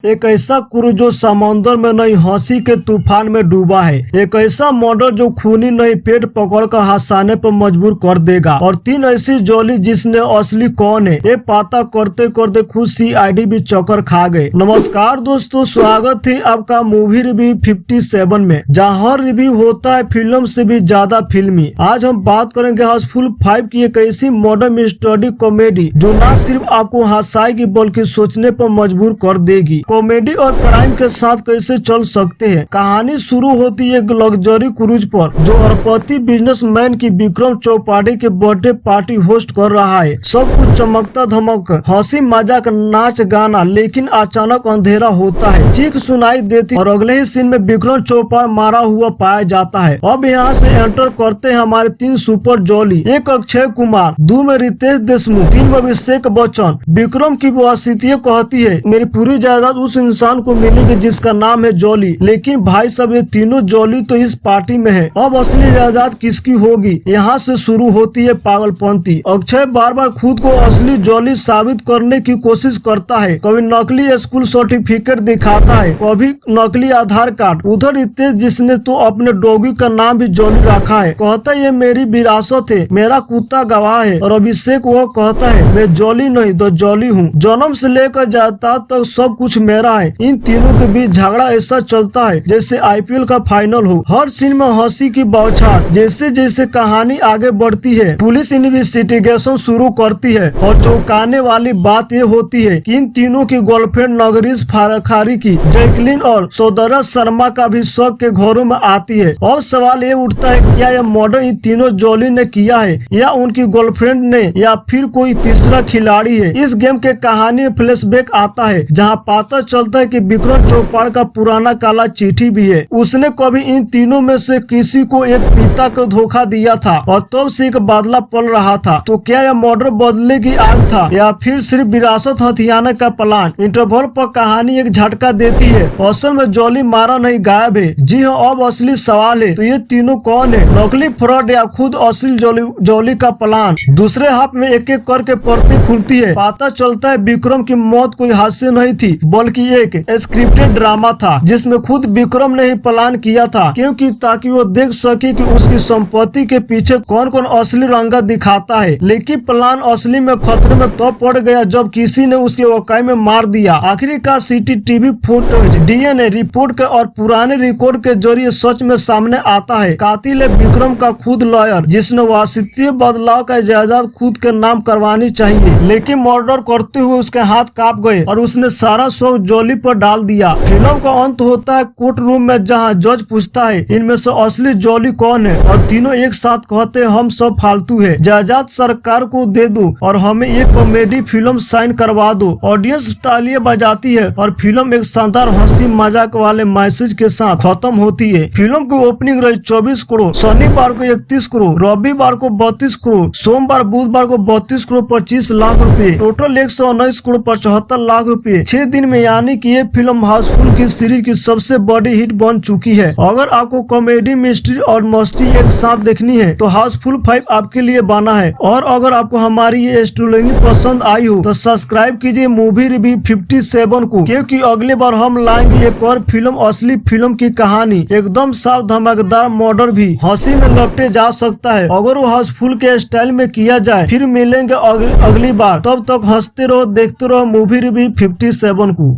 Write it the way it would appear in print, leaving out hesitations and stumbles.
एक ऐसा क्रू जो समंदर में नहीं हंसी के तूफान में डूबा है। एक ऐसा मर्डर जो खूनी नहीं पेट पकड़कर हंसाने पर मजबूर कर देगा। और 3 ऐसी जोली जिसने असली कौन है ये पता करते करते खुद CID भी चक्कर खा गए। नमस्कार दोस्तों, स्वागत है आपका मूवी रिव्यू 57 में, जहाँ हर रिव्यू होता है फिल्म से भी ज्यादा फिल्मी। आज हम बात करेंगे हाउसफुल 5 की एक ऐसी मॉडर्न मिस्टरी कॉमेडी जो न सिर्फ आपको हंसाएगी बल्कि सोचने पर मजबूर कर देगी। कॉमेडी और क्राइम के साथ कैसे चल सकते हैं। कहानी शुरू होती है एक लग्जरी क्रूज पर जो अरबपति बिजनेसमैन की विक्रम चौपाटी के बर्थडे पार्टी होस्ट कर रहा है। सब कुछ चमकता धमक, हंसी मजाक, नाच गाना, लेकिन अचानक अंधेरा होता है, चीख सुनाई देती और अगले ही सीन में विक्रम चौपाटी मारा हुआ पाया जाता है। अब यहाँ से एंटर करते हैं हमारे 3 सुपर जोली, 1 अक्षय कुमार, 2 में रितेश देशमुख, 3 में अभिषेक बच्चन। विक्रम की वासितिया कहती है मेरी पूरी जायदाद उस इंसान को मिलेगी जिसका नाम है जॉली। लेकिन भाई सब ये तीनों जॉली तो इस पार्टी में है, अब असली जायदाद किसकी होगी। यहाँ से शुरू होती है पागलपंती। अक्षय बार बार खुद को असली जॉली साबित करने की कोशिश करता है, कभी नकली स्कूल सर्टिफिकेट दिखाता है, कभी नकली आधार कार्ड। उधर रितेश जिसने तो अपने डॉगी का नाम भी जॉली रखा है, कहता है ये मेरी विरासत है, मेरा कुत्ता गवाह है। और अभिषेक वो कहता है मैं जॉली नहीं तो जॉली हूँ, जन्म से लेकर जायदाद तक सब कुछ मेरा है। इन तीनों के बीच झगड़ा ऐसा चलता है जैसे IPL का फाइनल हो। हर सीन में हंसी की बौछार। जैसे जैसे कहानी आगे बढ़ती है पुलिस इन्वेस्टिगेशन शुरू करती है और चौंकाने वाली बात ये होती है कि इन तीनों की गर्लफ्रेंड नगरीश फारखारी की जैकलिन और सौदरा शर्मा का भी शक के घरों में आती है। और सवाल ये उठता है क्या यह मर्डर इन तीनों जोली ने किया है या उनकी गर्लफ्रेंड ने या फिर कोई तीसरा खिलाड़ी है। इस गेम के कहानी में फ्लैशबैक आता है जहां पता चलता है कि विक्रम चौपाटी का पुराना काला चिट्ठी भी है। उसने कभी इन तीनों में से किसी को एक पिता को धोखा दिया था और तब से एक बादला पल रहा था। तो क्या यह मर्डर बदले की आग था या फिर सिर्फ विरासत हथियाने का प्लान। इंटरवल पर कहानी एक झटका देती है, असल में जॉली मारा नहीं गायब है। जी हाँ, अब असली सवाल है तो ये तीनों कौन है, नकली फ्रॉड या खुद असली जॉली का प्लान। दूसरे हाफ में एक एक करके पर्ची खुलती है, पता चलता है विक्रम की मौत कोई हादसे नहीं थी बल्कि एक स्क्रिप्टेड ड्रामा था जिसमें खुद विक्रम ने ही प्लान किया था, क्योंकि ताकि वो देख सके कि उसकी संपत्ति के पीछे कौन कौन असली रंगा दिखाता है। लेकिन प्लान असली में खतरे में तब पड़ गया जब किसी ने उसके वाकई में मार दिया। आखिरकार CCTV फुटेज, DNA रिपोर्ट के और पुराने रिकॉर्ड के जरिए सच में सामने आता है। कातिल है विक्रम का खुद लॉयर जिसने वासितीय बदलाव का जायदाद खुद के नाम करवानी चाहिए, लेकिन मर्डर करते हुए उसके हाथ कांप गए और उसने सारा शौक जॉली पर डाल दिया। फिल्म का अंत होता है कोर्ट रूम में जहां जज पूछता है इनमें से असली जॉली कौन है और तीनों एक साथ कहते हैं हम सब फालतू है, जायदाद सरकार को दे दो और हमें एक कॉमेडी फिल्म साइन करवा दो। ऑडियंस तालियां बजाती है और फिल्म एक शानदार हंसी मजाक वाले मैसेज के साथ खत्म होती है। फिल्म की ओपनिंग रही 24 करोड़, शनिवार को 31 करोड़, रविवार को 32 करोड़, सोमवार बुधवार को 32 करोड़ 25 लाख रुपए, टोटल 119 करोड़ 75 लाख रुपए 6 दिन में, यानी कि ये फिल्म हाउसफुल की सीरीज की सबसे बड़ी हिट बन चुकी है। अगर आपको कॉमेडी, मिस्ट्री और मस्ती एक साथ देखनी है तो हाउसफुल 5 आपके लिए बना है। और अगर आपको हमारी ये स्टोरी पसंद आई हो तो सब्सक्राइब कीजिए मूवी रिव्यू 57 को, क्योंकि अगली बार हम लाएंगे एक और फिल्म, असली फिल्म की कहानी, एकदम साफ धमाकेदार मर्डर भी हंसी में लपटे जा सकता है अगर वो हाउसफुल के स्टाइल में किया जाए। फिर मिलेंगे अगली बार, तब तक हंसते रहो, देखते रहो मूवी रिव्यू 57 को।